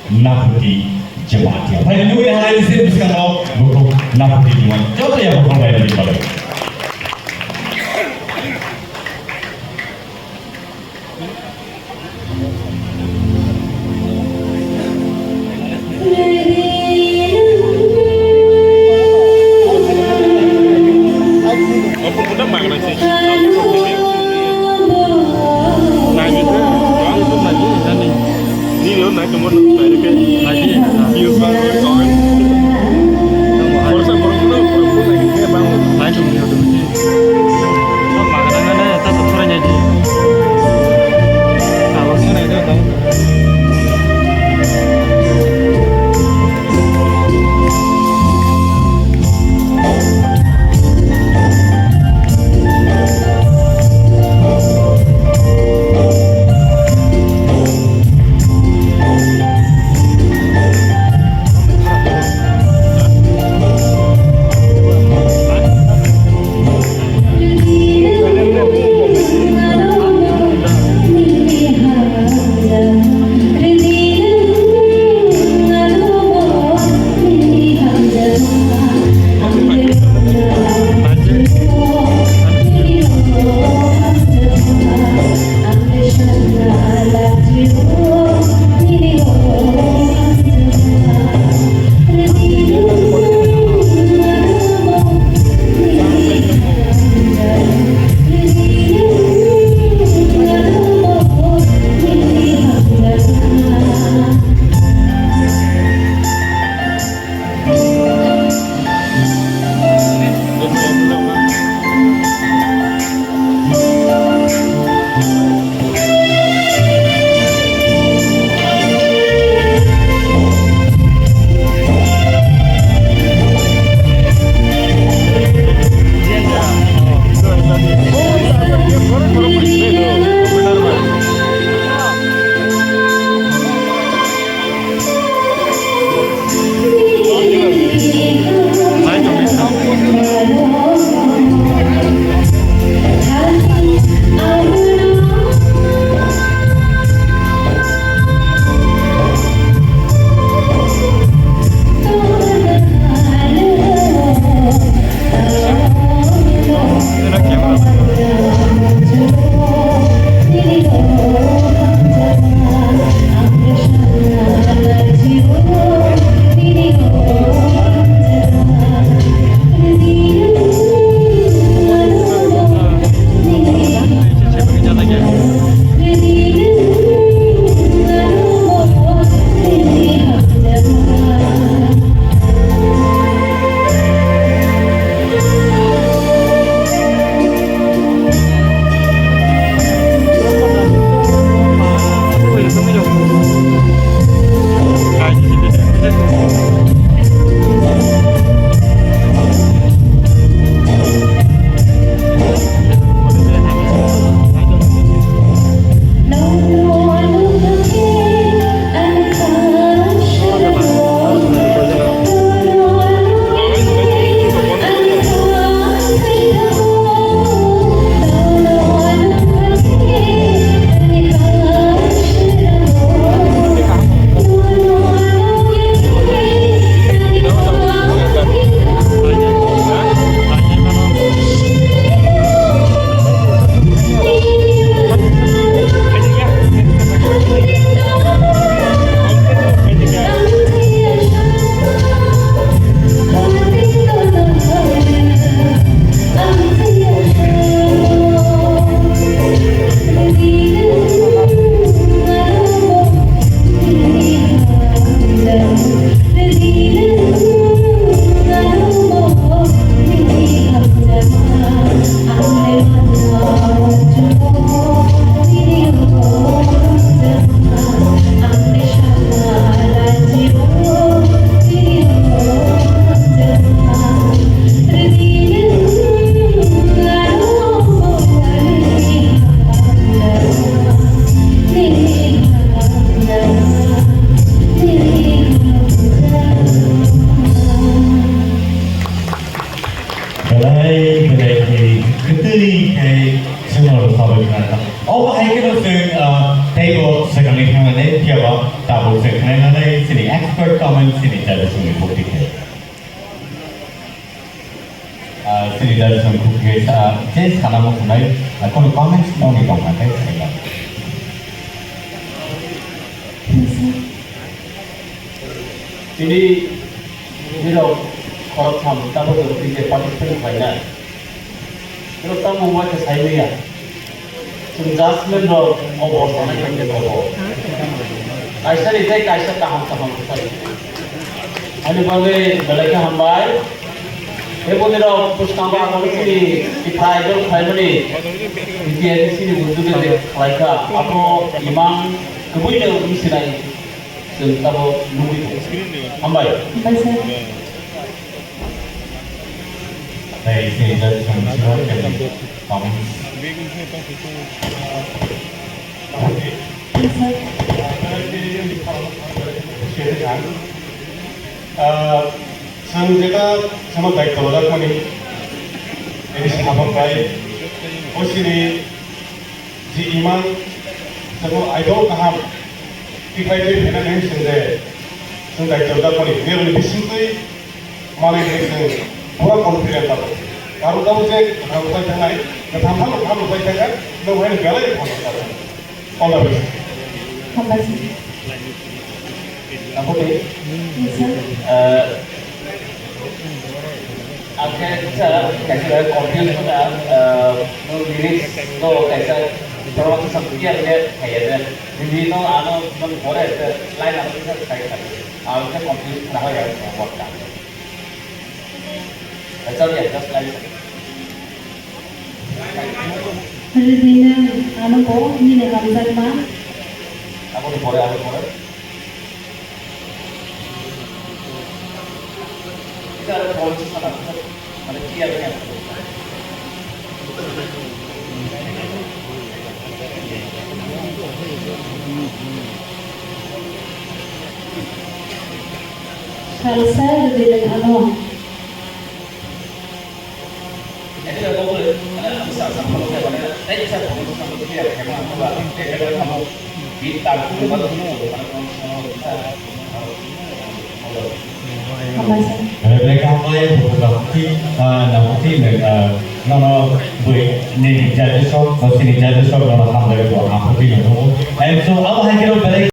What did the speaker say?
Naputi Jemaat. Baik, juga yang lain sih bisa kalau untuk Naputi Jemaat. Coba ya Bapak dari balik. Tapos kaya na sini expert comment sini judges ng bukti kayo. Sini judges ng bukti kayo sa case kana mo kunay kung comments mo ni bang matay sa ila. Ini kalau kalau tham tahu tu kita participate banyak. Kalau tamu buat saya ni ya, adjustment lo over sana kita over. Aisyah ni saya Aisyah taham tadi. Ani bagai balik hambai. Ebo ni lo puskamba kami sini di private family. Dia di sini untuk dia kelaikan. Apa imam kemudian di sini. Tahu nunggu hambai. Baik, sini judges ng bukti comment. 전 제가 잘못 다이터보다 보니 에디시 가방가이 오시리 지 이만 저거 아이도 가함 이파이들 배는 행신데 전 다이터보다 보니 내가 비신도이 마음에 행신 뭐가 컨피던트하고 바로 다우제 가고 있잖아요 그 담하고 가고 있잖아요 너 왜 별에 가고 올라오세요 Apa ni? Akhirnya कैसे computer no lyrics no कैसे प्रवाह संस्कृति है है Hindi no आनो मन बोले line आने से कैसे आगे कॉम्प्यूटर ना हो यार वर्क का ऐसा भी है just like hari ini anu po ini nih kamsat mah aku di boleh kita ada proses apa ada kia dengan salsa lebih dengan anu jadi kalau boleh bisa sama kalau saya bisa sama dia memang apa kalau kamu kita buat dulu Mereka mulai berbakti, nanti nono buat ni jadi shop, sini jadi shop nono hamil itu apa sih nono. So, apa yang kita beri